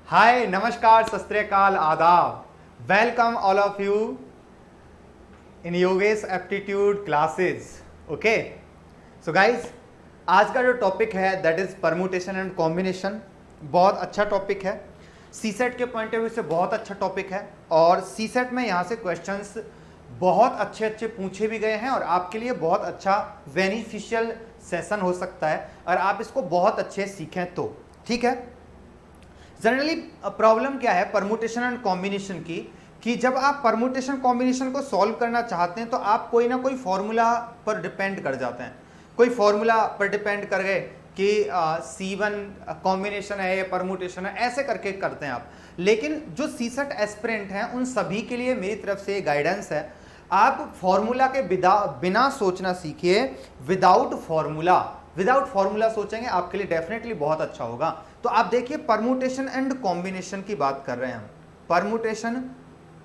हाय, नमस्कार, सत श्री अकाल, आदाब। Welcome all of you in Yogesh aptitude classes. Okay, so guys, आज का जो टॉपिक है that is permutation and combination. बहुत अच्छा टॉपिक है, सीसेट के पॉइंट ऑफ व्यू से बहुत अच्छा टॉपिक है। और सीसेट में यहाँ से क्वेश्चंस बहुत अच्छे अच्छे पूछे भी गए हैं और आपके लिए बहुत अच्छा बेनिफिशियल सेशन हो सकता है और आप इसको बहुत अच्छे सीखें तो। ठीक है, जनरली प्रॉब्लम क्या है परमुटेशन एंड कॉम्बिनेशन की, कि जब आप परमुटेशन कॉम्बिनेशन को सॉल्व करना चाहते हैं तो आप कोई ना कोई फॉर्मूला पर डिपेंड कर जाते हैं। कोई फॉर्मूला पर डिपेंड कर गए कि C1 कॉम्बिनेशन है, परमुटेशन है, ऐसे करके करते हैं आप। लेकिन जो सीसेट एस्पिरेंट हैं उन सभी के लिए मेरी तरफ से गाइडेंस है, आप फॉर्मूला के बिना सोचना सीखिए। विदाउट फॉर्मूला सोचेंगे आपके लिए डेफिनेटली बहुत अच्छा होगा। तो आप देखिए, परमुटेशन एंड कॉम्बिनेशन की बात कर रहे हैं हम, परमुटेशन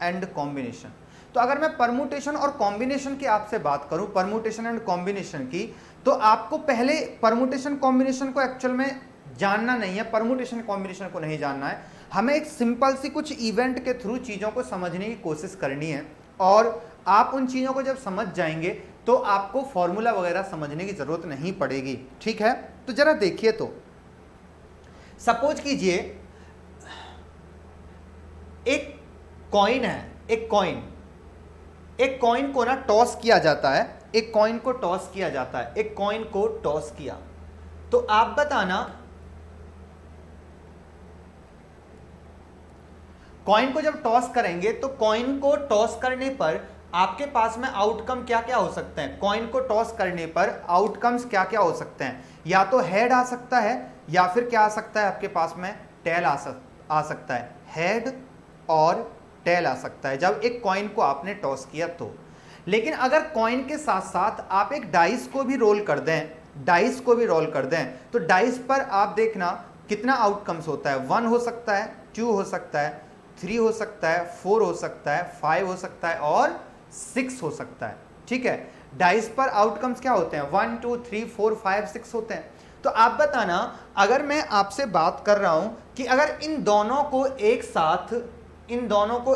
एंड कॉम्बिनेशन। तो अगर मैं परमुटेशन और कॉम्बिनेशन की आपसे बात करूं, परमुटेशन एंड कॉम्बिनेशन की, तो आपको पहले परमुटेशन कॉम्बिनेशन को एक्चुअल में जानना नहीं है, परमुटेशन कॉम्बिनेशन को नहीं जानना है। हमें एक सिंपल सी कुछ इवेंट के थ्रू चीज़ों को समझने की कोशिश करनी है और आप उन चीज़ों को जब समझ जाएंगे तो आपको फॉर्मूला वगैरह समझने की जरूरत नहीं पड़ेगी। ठीक है, तो जरा देखिए, तो सपोज कीजिए एक कॉइन है, एक कॉइन को ना टॉस किया जाता है, एक कॉइन को टॉस किया जाता है, एक कॉइन को टॉस किया। तो आप बताना, कॉइन को जब टॉस करेंगे तो कॉइन को टॉस करने पर आपके पास में आउटकम क्या क्या हो सकते हैं। कॉइन को टॉस करने पर आउटकम्स क्या क्या हो सकते हैं, या तो हेड आ सकता है या फिर क्या आ सकता है आपके पास में, टेल आ सकता है। हेड और टेल आ सकता है जब एक कॉइन को आपने टॉस किया तो। लेकिन अगर कॉइन के साथ साथ आप एक डाइस को भी रोल कर दें, तो डाइस पर आप देखना कितना आउटकम्स होता है। 1 हो सकता है, 2 हो सकता है, 3 हो सकता है, 4 हो सकता है, 5 हो सकता है और 6 हो सकता है। ठीक है, डाइस पर आउटकम्स क्या होते हैं, 1 2 3 4 5 6 होते हैं। तो आप बताना, अगर मैं आपसे बात कर रहा हूं कि अगर इन दोनों को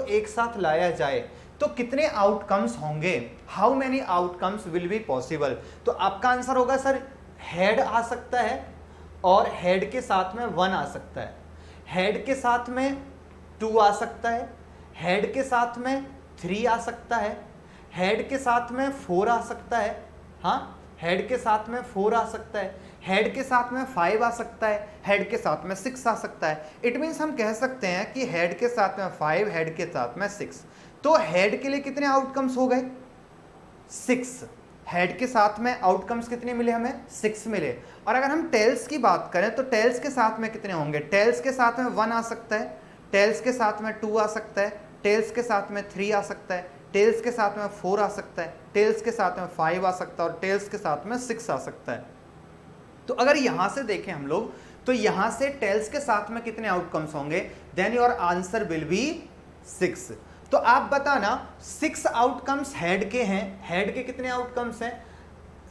एक साथ लाया जाए तो कितने आउटकम्स होंगे, how many outcomes will be possible. तो आपका आंसर होगा सर, हेड आ सकता है और हेड के साथ में 1 आ सकता है, हेड के साथ में 2 आ सकता है, हेड के साथ में 3 आ सकता है, हेड के साथ में 4 आ सकता है, हाँ हेड के साथ में 4 आ सकता है, हेड के साथ में 5 आ सकता है, हेड के साथ में 6 आ सकता है। इट मीन्स हम कह सकते हैं कि हेड के साथ में 5, हेड के साथ में 6। तो हेड के लिए कितने आउटकम्स हो गए, 6। हेड के साथ में आउटकम्स कितने मिले हमें, 6 मिले। और अगर हम टेल्स की बात करें तो टेल्स के साथ में कितने होंगे, टेल्स के साथ में 1 आ सकता है, टेल्स के साथ में 2 आ सकता है, टेल्स के साथ में 3 आ सकता है, टेल्स के साथ में 4 आ सकता है, टेल्स के साथ में 5 आ सकता है और टेल्स के साथ में 6 आ सकता है। तो अगर यहां से देखें हम लोग, तो यहां से टेल्स के साथ में कितने आउटकम्स होंगे, then your answer will be 6। तो आप बताना, 6 आउटकम्स हेड के हैं, हेड के कितने आउटकम्स हैं,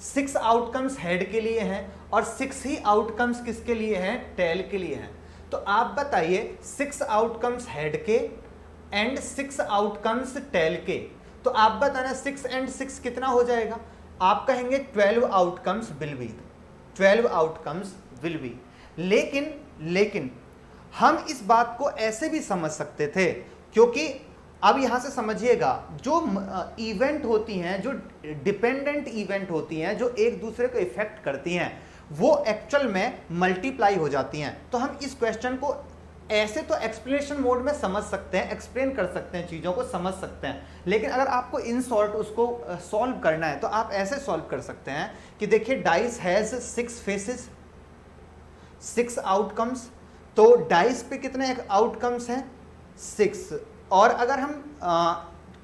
6 आउटकम्स हेड के लिए हैं और 6 ही आउटकम्स किसके लिए हैं, टेल के लिए हैं। तो आप बताइए 6 आउटकम्स हेड के एंड 6 आउटकम्स टेल के। तो आप बताना 6 एंड 6 कितना हो जाएगा, आप कहेंगे 12 outcomes will be, 12 outcomes will be. लेकिन हम इस बात को ऐसे भी समझ सकते थे, क्योंकि अब यहां से समझिएगा, जो इवेंट होती हैं, जो डिपेंडेंट इवेंट होती हैं, जो एक दूसरे को इफेक्ट करती हैं, वो एक्चुअल में मल्टीप्लाई हो जाती हैं। तो हम इस क्वेश्चन को ऐसे तो एक्सप्लेनेशन मोड में समझ सकते हैं, एक्सप्लेन कर सकते हैं, चीज़ों को समझ सकते हैं। लेकिन अगर आपको इन शॉर्ट उसको सॉल्व करना है तो आप ऐसे सॉल्व कर सकते हैं कि देखिए, डाइस हैज 6 फेसेस, 6 आउटकम्स। तो डाइस पे कितने आउटकम्स हैं, 6। और अगर हम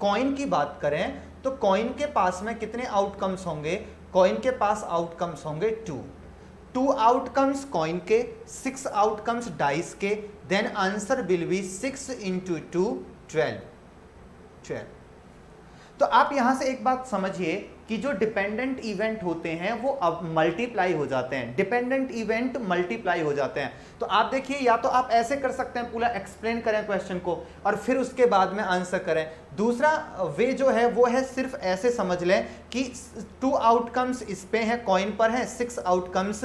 कॉइन की बात करें तो कॉइन के पास में कितने आउटकम्स होंगे, कॉइन के पास आउटकम्स होंगे 2 आउटकम्स कॉइन के, 6 आउटकम्स डाइस के, then answer will be 6 into 2 12। तो आप यहां से एक बात समझिए कि जो डिपेंडेंट इवेंट होते हैं वो अब मल्टीप्लाई हो जाते हैं, डिपेंडेंट इवेंट मल्टीप्लाई हो जाते हैं। तो आप देखिए, या तो आप ऐसे कर सकते हैं, पूरा एक्सप्लेन करें क्वेश्चन को और फिर उसके बाद में आंसर करें। दूसरा वे जो है वो है सिर्फ ऐसे समझ लें कि 2 आउटकम्स इस पे हैं, कॉइन पर हैं, 6 आउटकम्स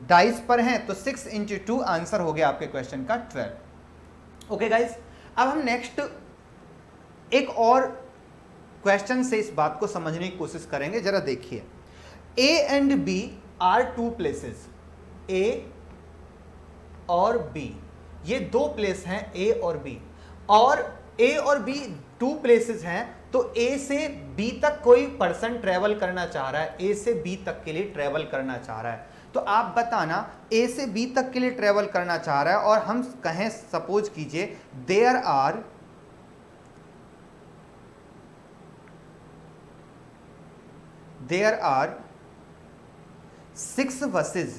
डाइस पर हैं, तो 6 × 2 आंसर हो गया आपके क्वेश्चन का 12। ओके गाइज, अब हम नेक्स्ट एक और क्वेश्चन से इस बात को समझने की कोशिश करेंगे। जरा देखिए, A and B are 2 places, A और बी, ये 2 प्लेस हैं ए और बी, और ए और बी 2 प्लेसेस हैं, तो ए से बी तक कोई पर्सन ट्रेवल करना चाह रहा है, ए से बी तक के लिए ट्रेवल करना चाह रहा है। तो आप बताना, ए से बी तक के लिए ट्रेवल करना चाह रहा है और हम कहें, सपोज कीजिए there are 6 buses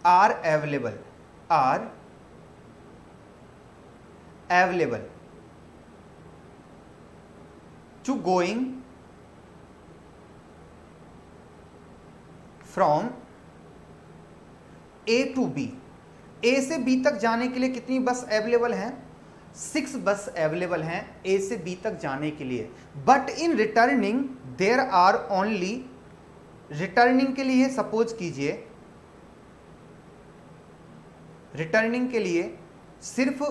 are available to going from A to B। ए से बी तक जाने के लिए कितनी बस अवेलेबल हैं? 6 बस अवेलेबल हैं ए से बी तक जाने के लिए। But in returning there are only, returning के लिए सपोज कीजिए, रिटर्निंग के लिए सिर्फ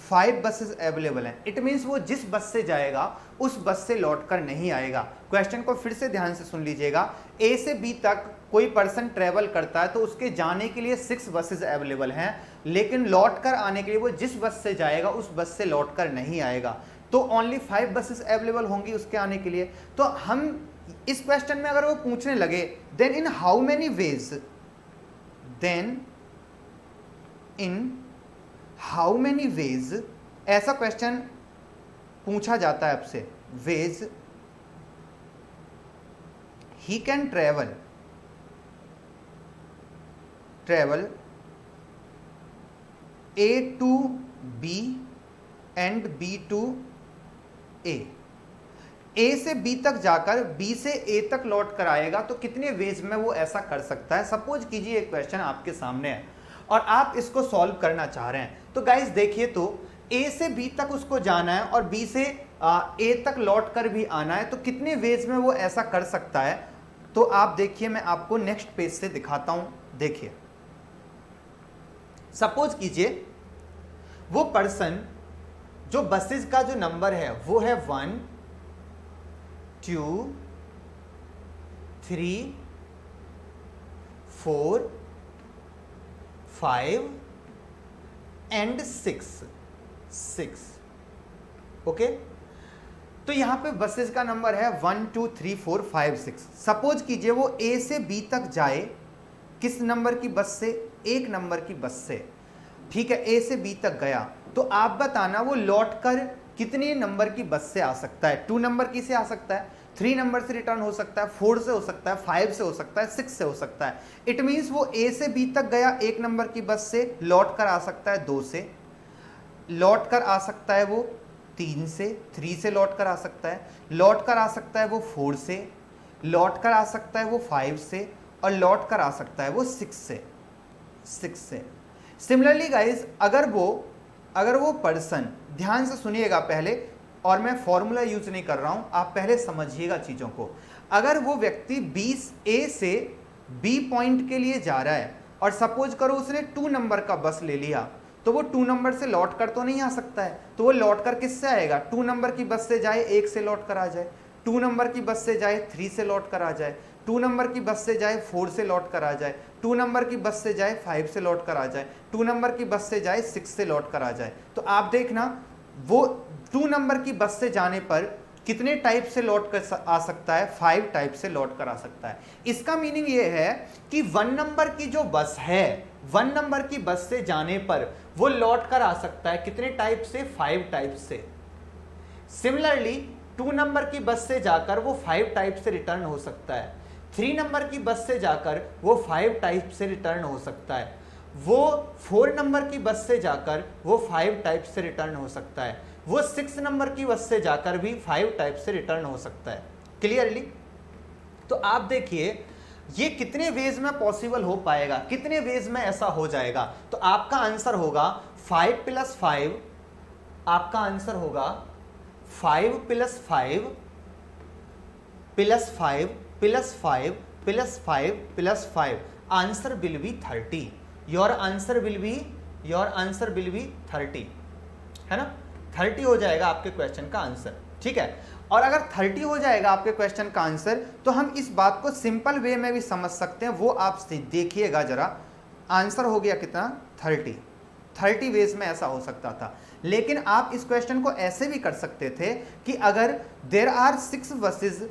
5 बसेस अवेलेबल हैं। इट मीन्स वो जिस बस से जाएगा उस बस से लौटकर नहीं आएगा। क्वेश्चन को फिर से ध्यान से सुन लीजिएगा, ए से बी तक कोई पर्सन ट्रेवल करता है तो उसके जाने के लिए 6 बसेस अवेलेबल हैं, लेकिन लौटकर आने के लिए वो जिस बस से जाएगा उस बस से लौटकर नहीं आएगा, तो ओनली 5 बसेस अवेलेबल होंगी उसके आने के लिए। तो हम इस क्वेश्चन में अगर वो पूछने लगे then in how many ways, then in how many ways, ऐसा क्वेश्चन पूछा जाता है आपसे, ways he can travel A to B and B to A, A से B तक जाकर B से A तक लौट कर आएगा, तो कितने वेज में वो ऐसा कर सकता है। सपोज कीजिए एक क्वेश्चन आपके सामने है और आप इसको सॉल्व करना चाह रहे हैं। तो गाइस देखिए, तो A से B तक उसको जाना है और B से A तक लौट कर भी आना है, तो कितने वेज में वो ऐसा कर सकता है। तो आप देखिए, मैं आपको नेक्स्ट पेज से दिखाता हूं। देखिए, सपोज कीजिए वो पर्सन, जो बसेस का जो नंबर है वो है 1 2 3 4 5 एंड 6। ओके, तो यहां पे बसेस का नंबर है 1 2 3 4 5 6। सपोज कीजिए वो ए से बी तक जाए, किस नंबर की बस से? 1 नंबर की बस से। ठीक है, ए से बी तक गया, तो आप बताना वो लौटकर कितने नंबर की बस से आ सकता है। 2 नंबर की से आ सकता है, 3 नंबर से रिटर्न हो सकता है, 4 से हो सकता है, 5 से हो सकता है, 6 से हो सकता है। इट मीन्स वो ए से बी तक गया 1 नंबर की बस से, लौट कर आ सकता है 2 से, लौट कर आ सकता है वो 3 से, 3 से लौट कर आ सकता है, लौट कर आ सकता है वो 4 से, लौट कर आ सकता है वो 5 से, और लौट कर आ सकता है वो 6 से। सिमिलरली गाइज, अगर वो पर्सन, ध्यान से सुनिएगा पहले, और मैं फॉर्मूला यूज नहीं कर रहा हूं, आप पहले समझिएगा चीजों को। अगर वो व्यक्ति 20 ए से बी पॉइंट के लिए जा रहा है और सपोज करो उसने 2 नंबर का बस ले लिया, तो वो 2 नंबर से लौट कर तो नहीं आ सकता है, तो वो लौट कर किससे आएगा? 2 नंबर की बस से जाए 1 से लौट कर आ जाए, 2 नंबर की बस से जाए 3 से लौट कर आ जाए, 2 नंबर की बस से जाए 4 से लौट कर आ जाए, 2 नंबर की बस से जाए 5 से लौट कर आ जाए, 2 नंबर की बस से जाए 6 से लौट कर आ जाए। तो आप देखना, वो 2 नंबर की बस से जाने पर कितने टाइप से लौट कर आ सकता है? 5 टाइप से लौट कर आ सकता है। इसका मीनिंग ये है कि 1 नंबर की जो बस है, 1 नंबर की बस से जाने पर वो लौट कर आ सकता है कितने टाइप से? 5 टाइप से। सिमिलरली 2 नंबर की बस से जाकर वो 5 टाइप से रिटर्न हो सकता है, 3 नंबर की बस से जाकर वो 5 टाइप से रिटर्न हो सकता है, वो 4 नंबर की बस से जाकर वो 5 टाइप से रिटर्न हो सकता है, वो 6 नंबर की बस से जाकर भी 5 टाइप से रिटर्न हो सकता है। क्लियरली? तो आप देखिए ये कितने वेज में पॉसिबल हो पाएगा, कितने वेज में ऐसा हो जाएगा। तो आपका आंसर होगा 5 + 5, आपका आंसर होगा 5 + 5 + 5 + 5 + 5 + 5, answer will be 30। Your answer will be 30, है ना? 30 हो जाएगा आपके क्वेश्चन का आंसर, ठीक है। और अगर 30 हो जाएगा आपके क्वेश्चन का आंसर, तो हम इस बात को सिंपल वे में भी समझ सकते हैं, वो आप देखिएगा जरा। आंसर हो गया कितना? 30 वेज में ऐसा हो सकता था। लेकिन आप इस क्वेश्चन को ऐसे भी कर सकते थे कि अगर there are 6 buses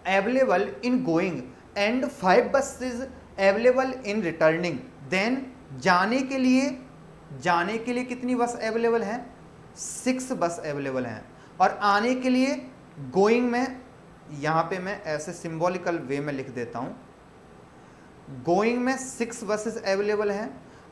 available in going and 5 buses available in returning, then जाने के लिए कितनी बस अवेलेबल हैं? 6 बस अवेलेबल हैं। और आने के लिए गोइंग में, यहां पे मैं ऐसे सिंबॉलिकल वे में लिख देता हूं, गोइंग में 6 बसेस अवेलेबल हैं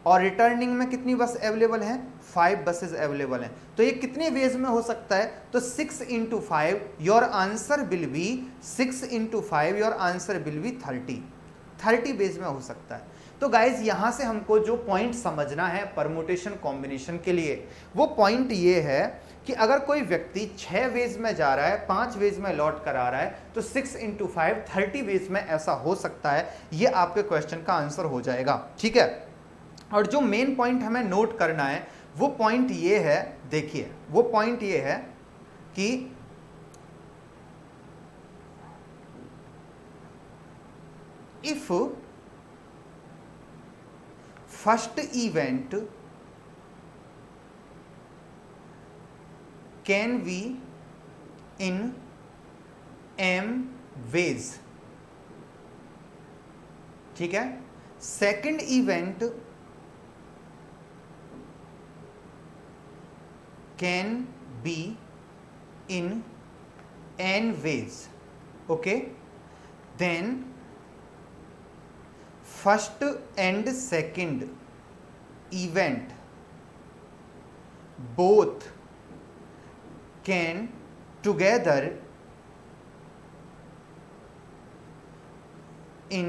और रिटर्निंग में कितनी बस अवेलेबल हैं? 5 बसेस अवेलेबल हैं। तो ये कितने वेज में हो सकता है? तो 6 × 5, your answer will be 6 × 5, your answer will be 30 ways में हो सकता है। तो गाइज यहां से हमको जो पॉइंट समझना है परमुटेशन कॉम्बिनेशन के लिए, वो पॉइंट ये है कि अगर कोई व्यक्ति 6 वेज में जा रहा है, 5 वेज में लौट कर आ रहा है, तो 6 × 5 30 वेज में ऐसा हो सकता है। ये आपके क्वेश्चन का आंसर हो जाएगा, ठीक है। और जो मेन पॉइंट हमें नोट करना है वो पॉइंट ये है, देखिए वो पॉइंट ये है कि if first event can be in m ways, ठीक है, second event can be in n ways, okay, then first and second event both can together in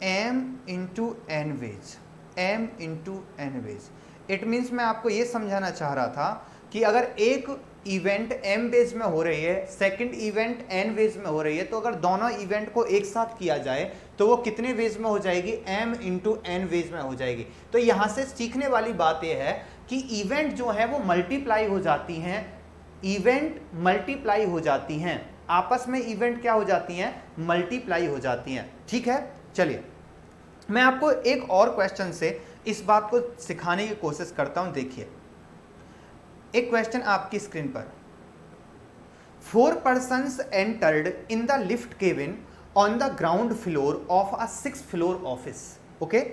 m into n ways, m into n ways। It means मैं आपको ये समझाना चाह रहा था कि अगर एक इवेंट m बेस में हो रही है, सेकंड इवेंट n वेज में हो रही है, तो अगर दोनों इवेंट को एक साथ किया जाए तो वो कितने वेज में हो जाएगी? m into n वेज में हो जाएगी। तो यहां से सीखने वाली बात यह है कि इवेंट जो है वो मल्टीप्लाई हो जाती हैं, इवेंट मल्टीप्लाई हो जाती हैं, आपस में इवेंट क्या हो जाती हैं? मल्टीप्लाई हो जाती हैं, ठीक है। चलिए मैं आपको एक और क्वेश्चन से इस बात को सिखाने की कोशिश करता हूं। देखिए एक क्वेश्चन आपकी स्क्रीन पर, 4 persons entered in the lift cabin on the ground floor of a 6th floor office, okay,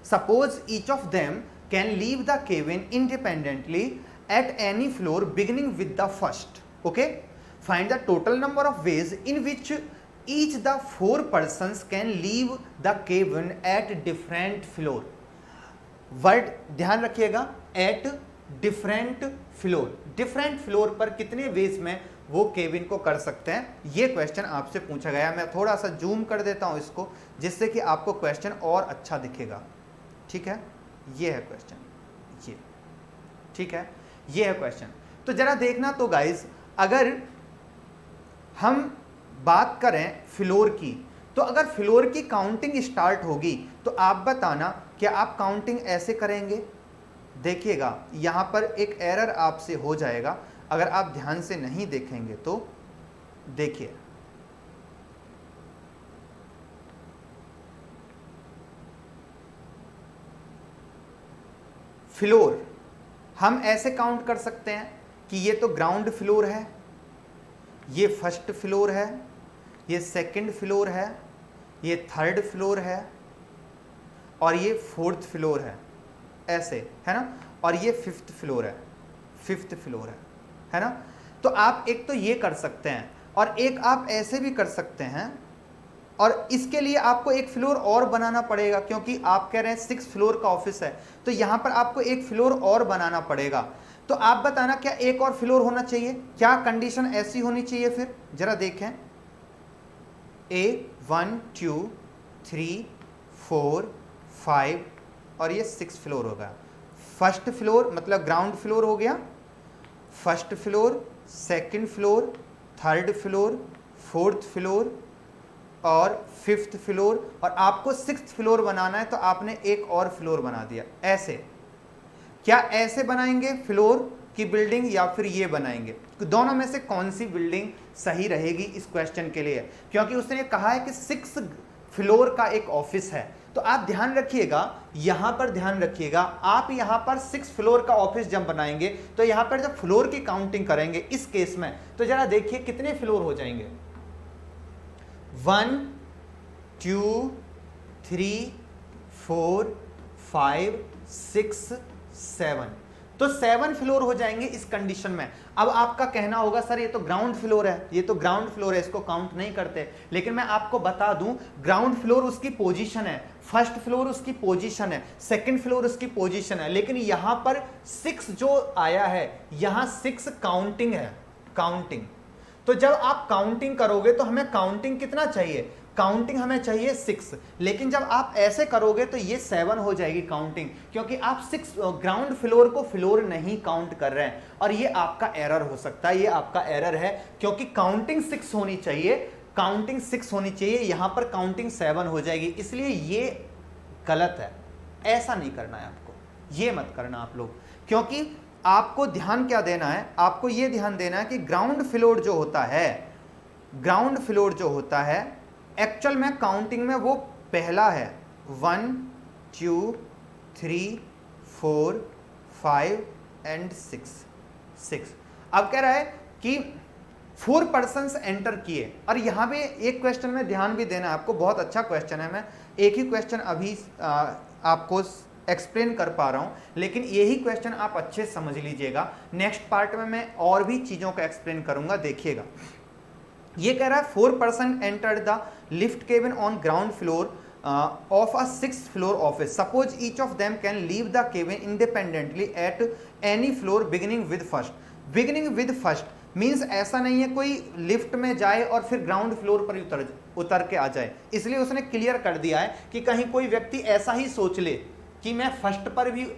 suppose each of them can leave the cabin independently at any floor beginning with the first, okay, find the total number of ways in which each the 4 persons can leave the cabin at different floor। Word ध्यान रखिएगा, at different floor, different floor पर कितने veg में वो cabin को कर सकते हैं, ये क्वेश्चन आपसे पूछा गया। मैं थोड़ा सा जूम कर देता हूं इसको जिससे कि आपको क्वेश्चन और अच्छा दिखेगा, ठीक है। ये है क्वेश्चन, ये ठीक है, ये है क्वेश्चन। तो जरा देखना तो गाइज, अगर हम बात करें फ्लोर की, तो अगर फ्लोर की काउंटिंग स्टार्ट होगी तो आप बताना क्या आप काउंटिंग ऐसे करेंगे? देखिएगा यहां पर एक एरर आपसे हो जाएगा अगर आप ध्यान से नहीं देखेंगे तो। देखिए फ्लोर हम ऐसे काउंट कर सकते हैं कि ये तो ग्राउंड फ्लोर है, ये फर्स्ट फ्लोर है, ये सेकंड फ्लोर है, ये थर्ड फ्लोर है और ये फोर्थ फ्लोर है, ऐसे है ना, और ये फिफ्थ फ्लोर है ना। तो आप एक तो ये कर सकते हैं और एक आप ऐसे भी कर सकते हैं और इसके लिए आपको एक फ्लोर और बनाना पड़ेगा, क्योंकि आप कह रहे हैं 6 फ्लोर का ऑफिस है, तो यहां पर आपको एक फ्लोर और बनाना पड़ेगा। तो आप बताना क्या एक और फ्लोर होना चाहिए? क्या कंडीशन ऐसी होनी चाहिए? फिर जरा देखें, A1 2 3 4 5 और ये 6 फ्लोर होगा। फर्स्ट फ्लोर मतलब ग्राउंड फ्लोर हो गया, first floor, second floor, third floor, fourth floor और फिफ्थ फ्लोर, और आपको 6th फ्लोर बनाना है तो आपने एक और फ्लोर बना दिया। ऐसे क्या ऐसे बनाएंगे फ्लोर की बिल्डिंग या फिर ये बनाएंगे? दोनों में से कौन सी बिल्डिंग सही रहेगी इस क्वेश्चन के लिए? क्योंकि उसने कहा है कि 6 फ्लोर का एक ऑफिस है, तो आप ध्यान रखिएगा, यहां पर ध्यान रखिएगा, आप यहां पर 6 फ्लोर का ऑफिस जब बनाएंगे तो यहां पर जब फ्लोर की काउंटिंग करेंगे इस केस में, तो जरा देखिए कितने फ्लोर हो जाएंगे। 1 2 3 4 5 6 7, तो 7 फ्लोर हो जाएंगे इस कंडीशन में। अब आपका कहना होगा सर ये तो ग्राउंड फ्लोर है, ये तो ग्राउंड फ्लोर है, इसको काउंट नहीं करते। लेकिन मैं आपको बता दूं, ग्राउंड फ्लोर उसकी पोजीशन है, फर्स्ट फ्लोर उसकी पोजीशन है, सेकंड फ्लोर उसकी पोजीशन है, लेकिन यहां पर 6 जो आया है, यहां 6 काउंटिंग है, काउंटिंग। तो जब आप काउंटिंग करोगे तो हमें काउंटिंग कितना चाहिए? काउंटिंग हमें चाहिए 6, लेकिन जब आप ऐसे करोगे तो ये 7 हो जाएगी काउंटिंग, क्योंकि आप 6 ग्राउंड फ्लोर को फ्लोर नहीं काउंट कर रहे हैं, और ये आपका एरर हो सकता है, ये आपका एरर है, क्योंकि काउंटिंग 6 होनी चाहिए, काउंटिंग 6 होनी चाहिए, यहां पर काउंटिंग 7 हो जाएगी, इसलिए ये गलत है, ऐसा नहीं करना है आपको, ये मत करना आप लोग। क्योंकि आपको ध्यान क्या देना है? आपको ये ध्यान देना है कि ग्राउंड फ्लोर जो होता है, ग्राउंड फ्लोर जो होता है एक्चुअल में काउंटिंग में वो पहला है, 1 2 3 4 5 एंड 6। अब कह रहा है कि 4 पर्सन्स एंटर किए, और यहां पे एक क्वेश्चन में ध्यान भी देना है आपको, बहुत अच्छा क्वेश्चन है, मैं एक ही क्वेश्चन अभी आपको एक्सप्लेन कर पा रहा हूं, लेकिन यही क्वेश्चन आप अच्छे से समझ लीजिएगा, नेक्स्ट पार्ट में मैं और भी चीजों को एक्सप्लेन करूंगा, देखिएगा। ये कह रहा है 4 person entered the lift cabin on ground floor of a 6th floor office, suppose each of them can leave the cabin independently at any floor beginning with first. Beginning with first means ऐसा नहीं है कोई lift में जाए और फिर ground floor पर उतर के आ जाए, इसलिए उसने क्लियर कर दिया है कि कहीं कोई व्यक्ति ऐसा ही सोच ले कि मैं फर्स्ट पर भी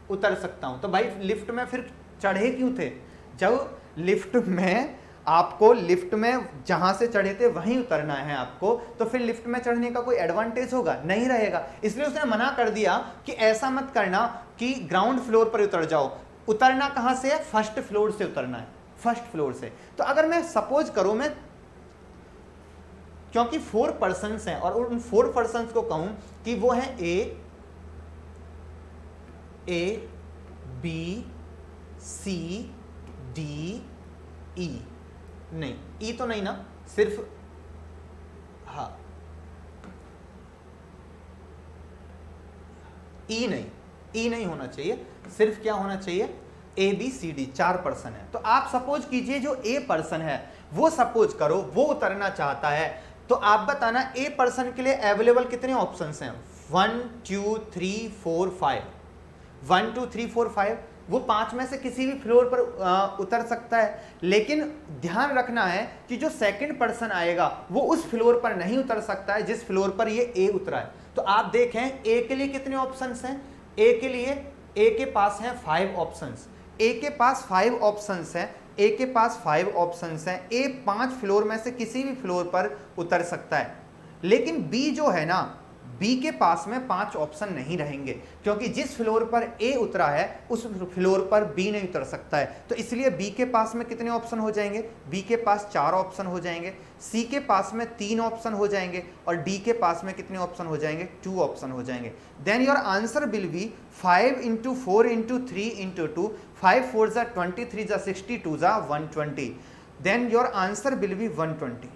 उतर सकता हूं, तो भाई लिफ्ट में फिर चढ़े क्यों थे? जब लिफ्ट में आपको लिफ्ट में जहां से चढ़े थे वहीं उतरना है आपको, तो फिर लिफ्ट में चढ़ने का कोई एडवांटेज होगा? नहीं रहेगा, इसलिए उसने मना कर दिया कि ऐसा मत करना कि ग्राउंड फ्लोर पर उतर जाओ। उतरना कहां से है? फर्स्ट फ्लोर से उतरना है, फर्स्ट फ्लोर से। तो अगर मैं सपोज करूं, मैं क्योंकि 4 पर्सन्स हैं और उन 4 पर्सन्स को कहूं कि वो है ए बी सी डी ई, नहीं ई तो नहीं ना, सिर्फ हाँ ई नहीं होना चाहिए, सिर्फ क्या होना चाहिए? A B C D, 4 person है। तो आप सपोज कीजिए जो ए पर्सन है वो सपोज करो वो उतरना चाहता है, तो आप बताना ए पर्सन के लिए अवेलेबल कितने ऑप्शंस हैं? 1 2 3 4 5, 1 2 3 4 5, वो 5 में से किसी भी फ्लोर पर उतर सकता है, लेकिन ध्यान रखना है कि जो सेकंड पर्सन आएगा वो उस फ्लोर पर नहीं उतर सकता है जिस फ्लोर पर ये ए उतरा है। तो आप देखें ए के लिए कितने ऑप्शंस हैं? ए के पास हैं 5 ऑप्शंस, ए के पास 5 ऑप्शंस हैं, ए के पास 5 ऑप्शंस हैं, ए 5 फ्लोर में से किसी भी फ्लोर पर उतर सकता है। लेकिन बी जो है ना, बी के पास में 5 ऑप्शन नहीं रहेंगे, क्योंकि जिस फ्लोर पर ए उतरा है उस फ्लोर पर बी नहीं उतर सकता है, तो इसलिए बी के पास में कितने ऑप्शन हो जाएंगे? बी के पास 4 ऑप्शन हो जाएंगे, सी के पास में 3 ऑप्शन हो जाएंगे, और डी के पास में कितने ऑप्शन हो जाएंगे? 2 ऑप्शन हो जाएंगे। Then your answer will be 5 × 4 × 3 × 2, 5 4 = 20, 3 = 60, 2 = 120, then your answer will be 120।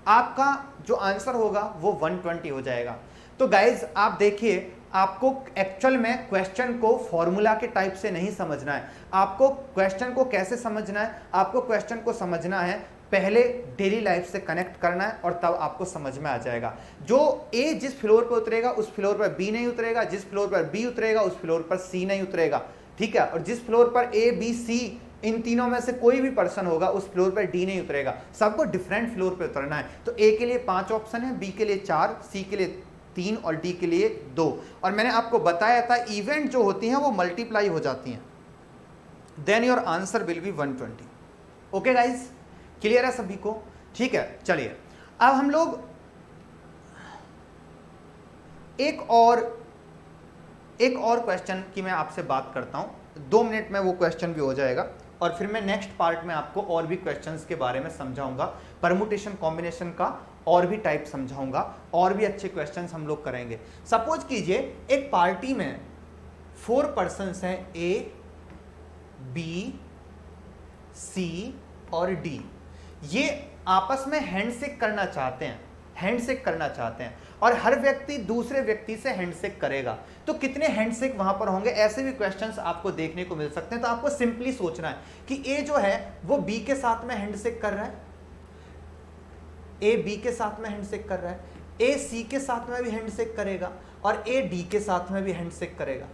आपका जो आंसर होगा वो 120 हो जाएगा। तो गाइज आप देखिए, आपको एक्चुअल में क्वेश्चन को फॉर्मूला के टाइप से नहीं समझना है, आपको क्वेश्चन को कैसे समझना है? आपको क्वेश्चन को समझना है पहले डेली लाइफ से कनेक्ट करना है और तब आपको समझ में आ जाएगा। जो ए जिस फ्लोर पर उतरेगा उस फ्लोर पर बी नहीं उतरेगा, जिस फ्लोर पर बी उतरेगा उस फ्लोर पर सी नहीं उतरेगा, ठीक है। और जिस फ्लोर पर ए बी सी इन तीनों में से कोई भी पर्सन होगा उस फ्लोर पर डी नहीं उतरेगा, सबको डिफरेंट फ्लोर पर उतरना है। तो ए के लिए 5 ऑप्शन है, बी के लिए 4, सी के लिए 3 और डी के लिए 2। और मैंने आपको बताया था इवेंट जो होती हैं वो मल्टीप्लाई हो जाती हैं, then your answer will be 120। Okay guys, clear है सभी को? ठीक है, चलिए अब हम लोग एक और क्वेश्चन की मैं आपसे बात करता हूं। 2 मिनट में वो क्वेश्चन भी हो जाएगा और फिर मैं नेक्स्ट पार्ट में आपको और भी क्वेश्चंस के बारे में समझाऊंगा, परमुटेशन कॉम्बिनेशन का और भी टाइप समझाऊंगा, और भी अच्छे क्वेश्चंस हम लोग करेंगे। सपोज कीजिए एक पार्टी में 4 पर्सन्स हैं, ए बी सी और डी। ये आपस में हैंडशेक करना चाहते हैं और हर व्यक्ति दूसरे व्यक्ति से हैंडशेक करेगा। तो कितने हैंडशेक वहां पर होंगे? ऐसे भी क्वेश्चंस आपको देखने को मिल सकते हैं। तो आपको सिंपली सोचना है कि ए जो है वो बी के साथ में हैंडशेक कर रहा है, ए बी के साथ में हैंडशेक कर रहा है, ए सी के साथ में भी हैंडशेक करेगा और ए डी के साथ में भी हैंडशेक करेगा।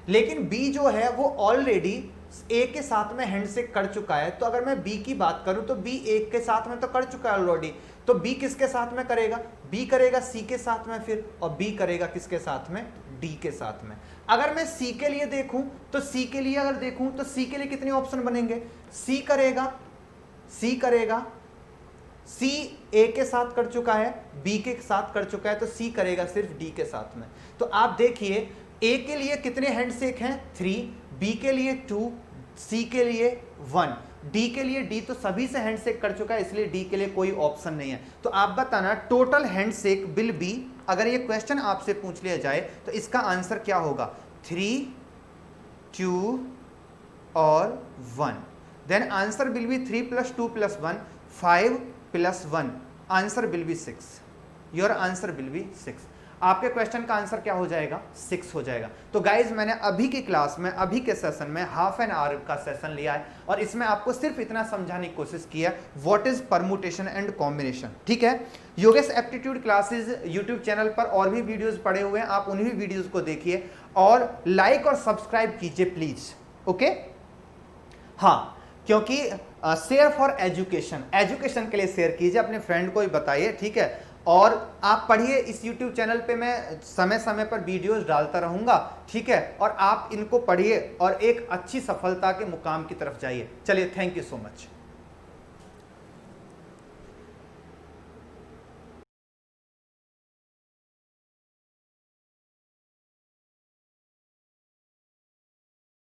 लेकिन बी जो है वो ऑलरेडी ए के साथ में हैंडशेक कर चुका है। तो अगर मैं बी की बात करूं तो बी ए के साथ में तो कर चुका है ऑलरेडी, तो बी किसके साथ में करेगा? बी करेगा सी के साथ में फिर, और बी करेगा किसके साथ में? डी के साथ में। अगर मैं सी के लिए देखूं तो सी के लिए कितने ऑप्शन बनेंगे? सी करेगा, सी ए के साथ कर चुका है, बी के साथ कर चुका है, तो सी करेगा सिर्फ डी के साथ में। तो आप देखिए ए के लिए कितने हैंडशेक हैं? 3, बी के लिए 2, सी के लिए 1, डी के लिए डी तो सभी से हैंडशेक कर चुका है, इसलिए डी के लिए कोई ऑप्शन नहीं है। तो आप बताना टोटल हैंडशेक विल बी, अगर ये क्वेश्चन आपसे पूछ लिया जाए तो इसका आंसर क्या होगा? 3, 2 और 1। Then answer will be 3 + 2 + 1, 5 + 1, answer will be 6। Your answer will be 6। आपके क्वेश्चन का आंसर क्या हो जाएगा? 6 हो जाएगा। तो गाइज मैंने अभी की क्लास में, अभी के सेशन में ½ एन आवर का सेशन लिया है और इसमें आपको सिर्फ इतना समझाने की कोशिश की है what is permutation and combination. ठीक है, Yogesh aptitude classes YouTube channel पर और भी वीडियोस पड़े हुए हैं, आप उन्हीं वीडियोस को देखिए और लाइक और सब्सक्राइब कीजिए प्लीज। ओके, हाँ, क्योंकि शेयर फॉर एजुकेशन के लिए शेयर कीजिए, अपने फ्रेंड को भी बताइए। ठीक है, और आप पढ़िए, इस YouTube चैनल पे मैं समय समय पर वीडियोस डालता रहूंगा। ठीक है, और आप इनको पढ़िए और एक अच्छी सफलता के मुकाम की तरफ जाइए। चलिए, थैंक यू सो मच।